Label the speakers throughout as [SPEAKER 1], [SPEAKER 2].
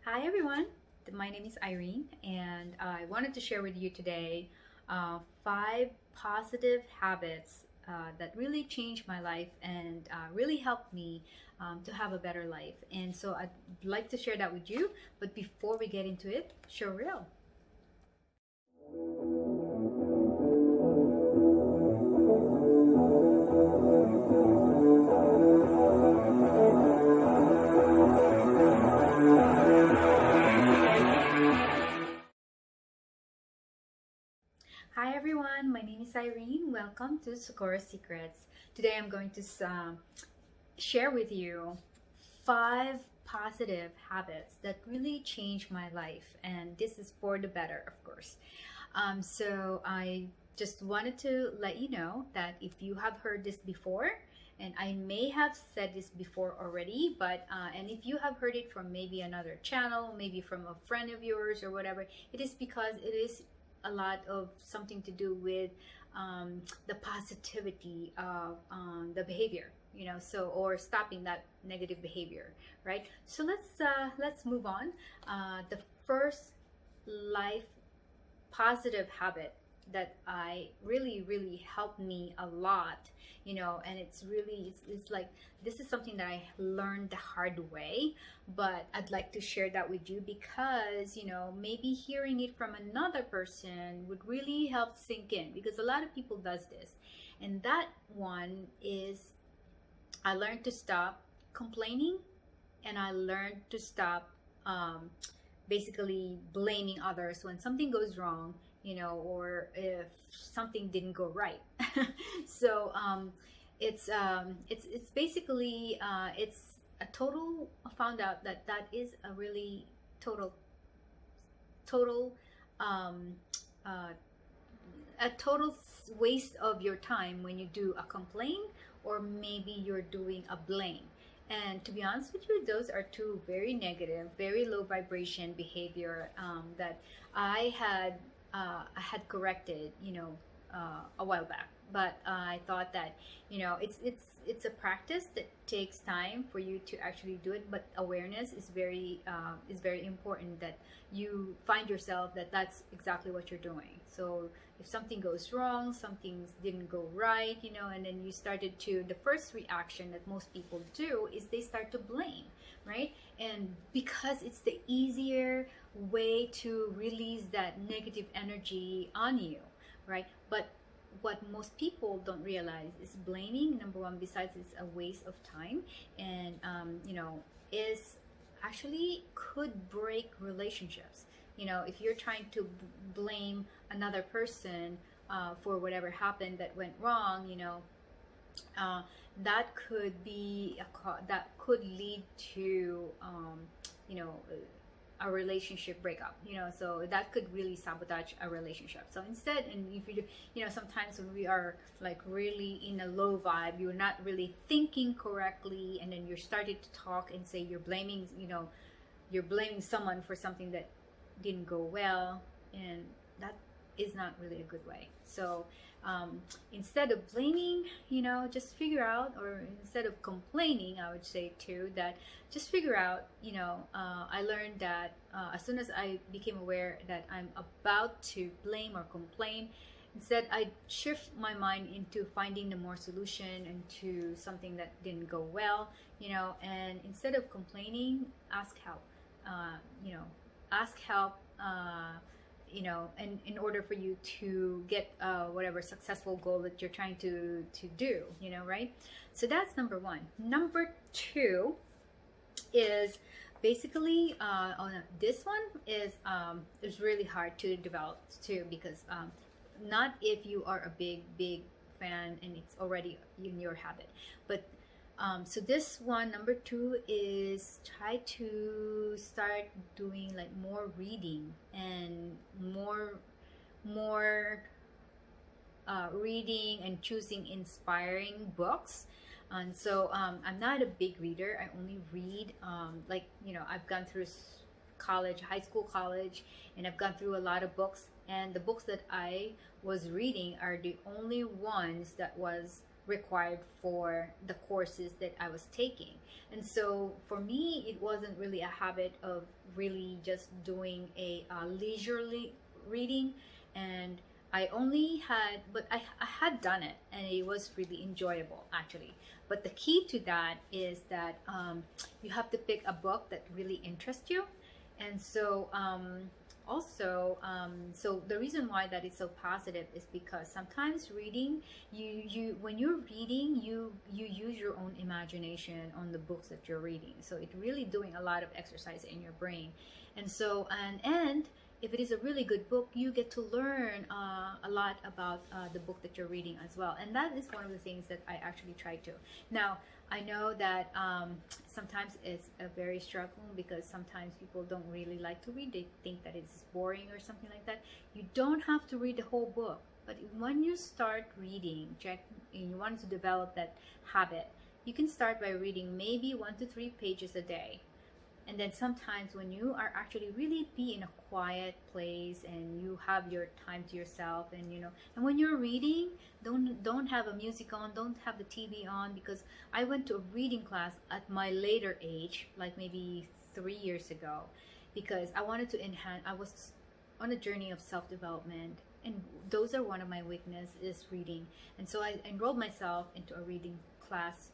[SPEAKER 1] Hi everyone, my name is Irene, and I wanted to share with you today five positive habits that really changed my life and really helped me to have a better life. And so I'd like to share that with you. But before we get into it, show real. Hi everyone, my name is Irene. Welcome to Socorro Secrets. Today I'm going to share with you five positive habits that really changed my life, and this is for the better, of course. So I just wanted to let you know that if you have heard this before, and I may have said this before already, but and if you have heard it from maybe another channel, maybe from a friend of yours or whatever, it is because it is a lot of something to do with the positivity of the behavior, so or stopping that negative behavior, right? So let's move on. The first life positive habit that I really helped me a lot, and it's like this is something that I learned the hard way, but I'd like to share that with you because, maybe hearing it from another person would really help sink in, because a lot of people does this. And that one is, I learned to stop complaining, and I learned to stop basically blaming others when something goes wrong, or if something didn't go right. So it's basically it's a total. I found out that that is a really total um, uh, a total waste of your time when you do a complaint, or maybe you're doing a blame. And to be honest with you, those are two very negative, very low vibration behavior that I had corrected, a while back. But I thought that, it's a practice that takes time for you to actually do it. But awareness is very important, that you find yourself that that's exactly what you're doing. So if something goes wrong, something didn't go right, and then you started to, the first reaction that most people do is they start to blame, right? And because it's the easier way to release that negative energy on you, right? But what most people don't realize is blaming, number one, besides it's a waste of time, and is actually could break relationships. If you're trying to blame another person for whatever happened that went wrong, uh, that could be that could lead to you know a relationship breakup, so that could really sabotage a relationship. So instead, and if you do, sometimes when we are like really in a low vibe, you're not really thinking correctly, and then you're started to talk and say you're blaming someone for something that didn't go well, and that is not really a good way. So instead of blaming, just figure out, or instead of complaining, I would say too, that just figure out, I learned that as soon as I became aware that I'm about to blame or complain, instead I shift my mind into finding the more solution into something that didn't go well, and instead of complaining, ask help. uh, you know ask help, and in order for you to get whatever successful goal that you're trying to do, right? So that's number one. Number two is basically on this one is really hard to develop too, because not if you are a big fan and it's already in your habit, but so this one, number two, is try to start doing like more reading, and more reading, and choosing inspiring books. And so I'm not a big reader. I only read like, I've gone through college, high school, college, and I've gone through a lot of books. And the books that I was reading are the only ones that was required for the courses that I was taking. And so for me, it wasn't really a habit of really just doing a leisurely reading. And I only had, but I had done it, and it was really enjoyable actually. But the key to that is that you have to pick a book that really interests you. And so so the reason why that is so positive is because sometimes reading, you when you're reading, you use your own imagination on the books that you're reading. So it's really doing a lot of exercise in your brain. And so and if it is a really good book, you get to learn a lot about the book that you're reading as well. And that is one of the things that I actually try to. Now, I know that sometimes it's a very struggle because sometimes people don't really like to read. They think that it's boring or something like that. You don't have to read the whole book. But when you start reading, and you want to develop that habit, you can start by reading maybe 1 to 3 pages a day. And then sometimes when you are actually really be in a quiet place and you have your time to yourself, and and when you're reading, don't have a music on, don't have the TV on, because I went to a reading class at my later age, like maybe 3 years ago, because I wanted to enhance. I was on a journey of self-development, and those are one of my weakness is reading. And so I enrolled myself into a reading class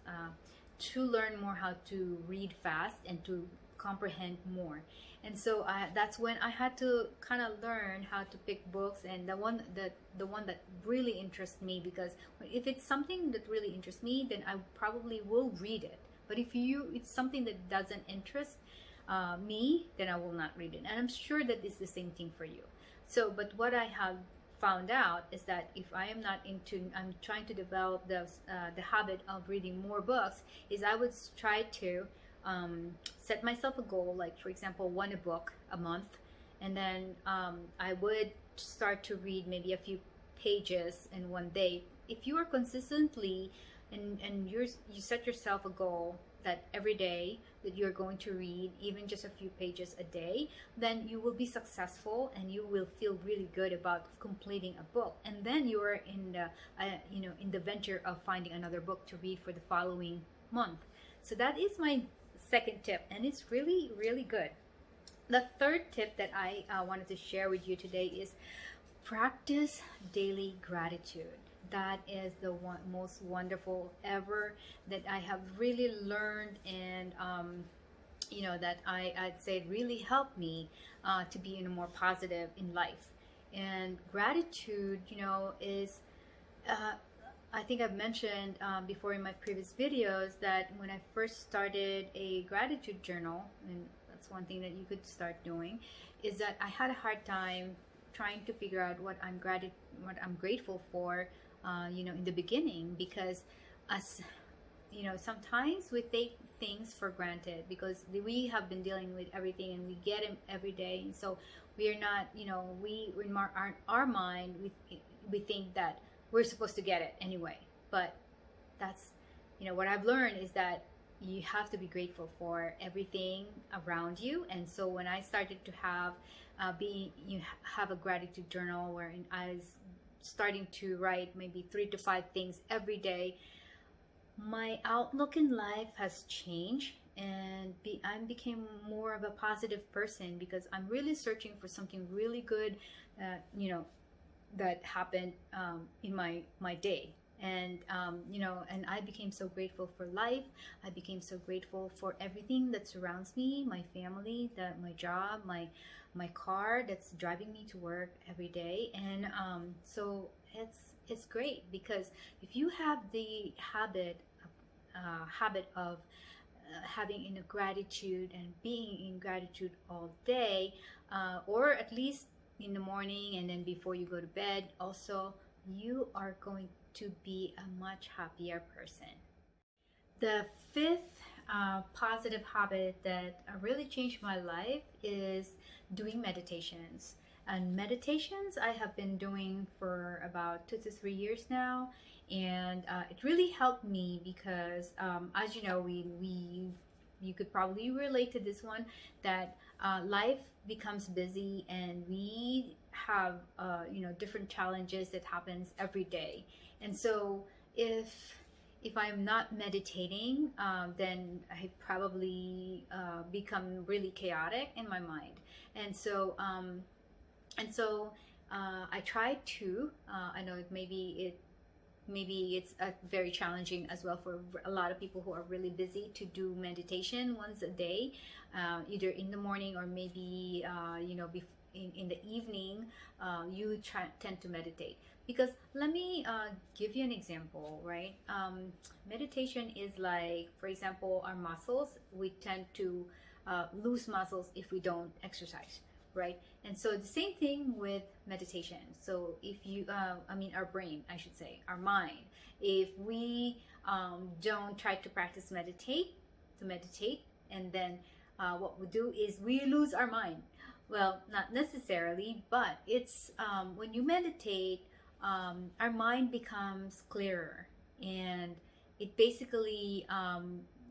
[SPEAKER 1] to learn more how to read fast and to comprehend more. And so that's when I had to kind of learn how to pick books, and the one that really interests me, because if it's something that really interests me, then I probably will read it. But if it's something that doesn't interest me, then I will not read it. And I'm sure that it's the same thing for you. So but what I have found out is that if I am not I'm trying to develop the habit of reading more books, is I would try to set myself a goal, like for example, one a book a month, and then I would start to read maybe a few pages in one day. If you are consistently and you set yourself a goal that every day that you're going to read even just a few pages a day, then you will be successful and you will feel really good about completing a book. And then you are in the in the venture of finding another book to read for the following month. So that is my second tip, and it's really, really good. The third tip that I wanted to share with you today is practice daily gratitude. That is the most wonderful ever that I have really learned, and that I'd say really helped me to be more positive in life. And gratitude, is I think I've mentioned before in my previous videos that when I first started a gratitude journal, and that's one thing that you could start doing, is that I had a hard time trying to figure out what I'm grateful for, in the beginning, because as sometimes we take things for granted because we have been dealing with everything and we get them every day, and so we are not, we in our mind we think that we're supposed to get it anyway. But that's, what I've learned is that you have to be grateful for everything around you. And so when I started to have have a gratitude journal wherein I was starting to write maybe 3 to 5 things every day, my outlook in life has changed, and I became more of a positive person, because I'm really searching for something really good, that happened in my day. And and I became so grateful for life. I became so grateful for everything that surrounds me, my family, my job, my car that's driving me to work every day. And so it's great, because if you have the habit of having in a gratitude and being in gratitude all day, or at least in the morning and then before you go to bed also, you are going to be a much happier person. The fifth positive habit that really changed my life is doing meditations. And meditations I have been doing for about 2 to 3 years now, and it really helped me because as you know, you could probably relate to this one, that life becomes busy and we have different challenges that happens every day. And so if if I'm not meditating, then I probably become really chaotic in my mind. And so, and so I try to. I know maybe it's very challenging as well for a lot of people who are really busy to do meditation once a day, either in the morning or maybe in the evening. You tend to meditate, because let me give you an example, right? Meditation is like, for example, our muscles. We tend to lose muscles if we don't exercise, right? And so the same thing with meditation. So if you our brain, I should say, our mind, if we don't try to practice meditate, and then what we do is we lose our mind. Well, not necessarily, but it's when you meditate, our mind becomes clearer, and it basically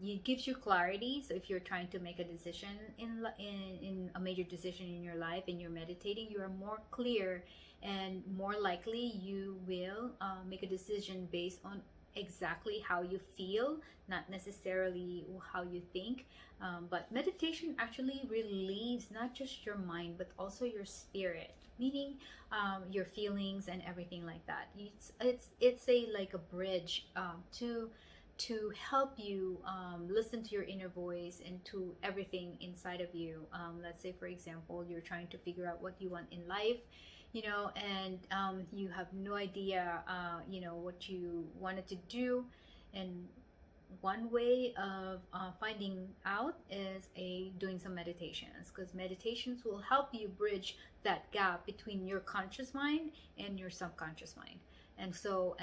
[SPEAKER 1] it gives you clarity. So if you're trying to make a decision in a major decision in your life and you're meditating, you are more clear, and more likely you will make a decision based on exactly how you feel, not necessarily how you think. But meditation actually relieves not just your mind but also your spirit, meaning your feelings and everything like that. It's a like a bridge to help you listen to your inner voice and to everything inside of you. Let's say, for example, you're trying to figure out what you want in life, and you have no idea, what you wanted to do. And one way of finding out is doing some meditations, because meditations will help you bridge that gap between your conscious mind and your subconscious mind. And so,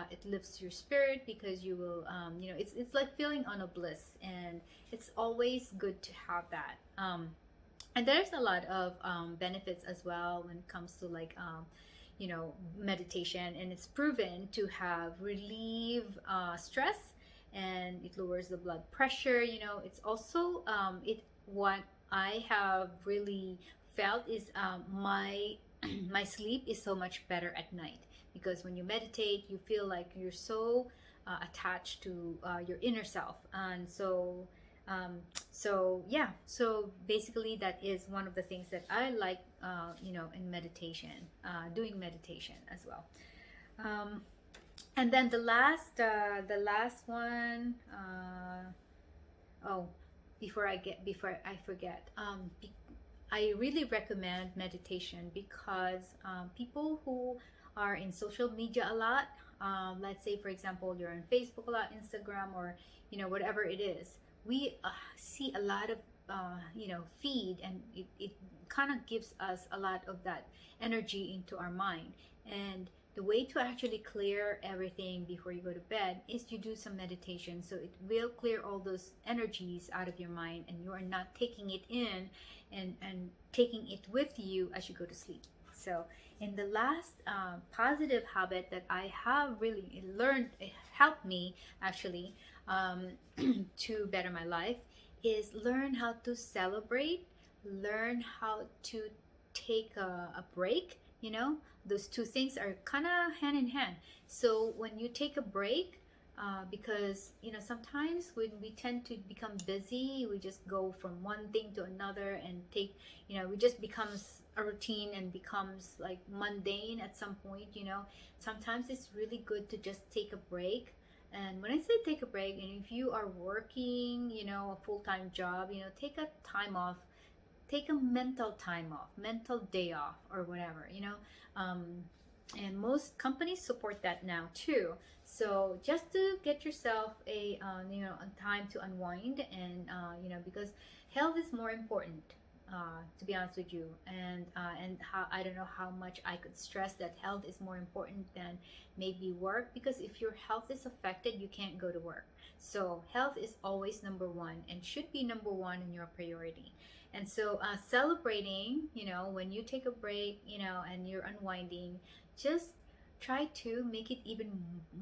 [SPEAKER 1] it lifts your spirit, because you will, it's like feeling on a bliss, and it's always good to have that. And there's a lot of benefits as well when it comes to like meditation, and it's proven to have relieve stress, and it lowers the blood pressure. It's also what I have really felt is my my sleep is so much better at night, because when you meditate, you feel like you're so attached to your inner self. And so basically that is one of the things that I like, in meditation, doing meditation as well. And then the last one, oh, before I forget, I really recommend meditation, because people who are in social media a lot, let's say, for example, you're on Facebook a lot, Instagram, or whatever it is, we see a lot of feed, and it kind of gives us a lot of that energy into our mind. And the way to actually clear everything before you go to bed is you do some meditation, so it will clear all those energies out of your mind, and you are not taking it in and taking it with you as you go to sleep. So, in the last positive habit that I have really learned, it helped me actually, to better my life, is learn how to celebrate, learn how to take a break. Those two things are kind of hand in hand. So when you take a break, because sometimes when we tend to become busy, we just go from one thing to another, and we just becomes a routine and becomes like mundane at some point. Sometimes it's really good to just take a break. And when I say take a break, and if you are working, a full-time job, take a time off, take a mental time off, mental day off, or whatever. And most companies support that now too. So just to get yourself a time to unwind, and because health is more important, to be honest with you. And how, I don't know how much I could stress that health is more important than maybe work, because if your health is affected, you can't go to work. So health is always number one, and should be number one in your priority. And so celebrating, when you take a break, and you're unwinding, just try to make it even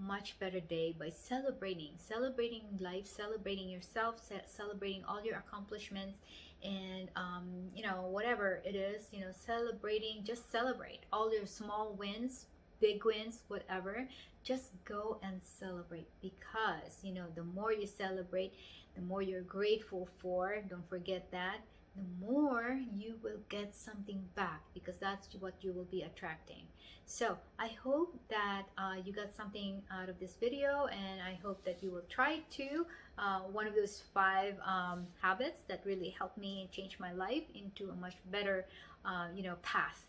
[SPEAKER 1] much better day by celebrating life, celebrating yourself, celebrating all your accomplishments, and whatever it is, just celebrate all your small wins, big wins, whatever, just go and celebrate, because the more you celebrate, the more you're grateful for. Don't forget that. The more you will get something back, because that's what you will be attracting. So I hope that you got something out of this video, and I hope that you will try to one of those 5 habits that really helped me change my life into a much better path.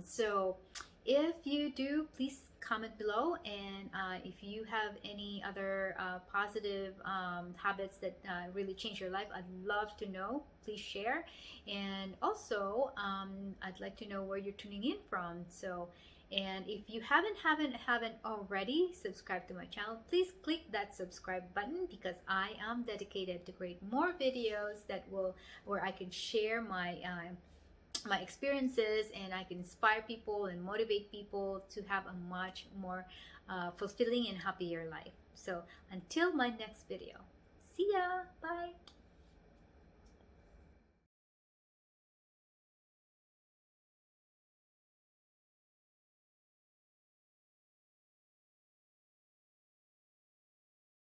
[SPEAKER 1] So if you do, please comment below, and if you have any other positive habits that really change your life, I'd love to know. Please share. And also I'd like to know where you're tuning in from. So, and if you haven't already subscribed to my channel, please click that subscribe button, because I am dedicated to create more videos that will, where I can share my experiences, and I can inspire people and motivate people to have a much more fulfilling and happier life. So until my next video, see ya, bye.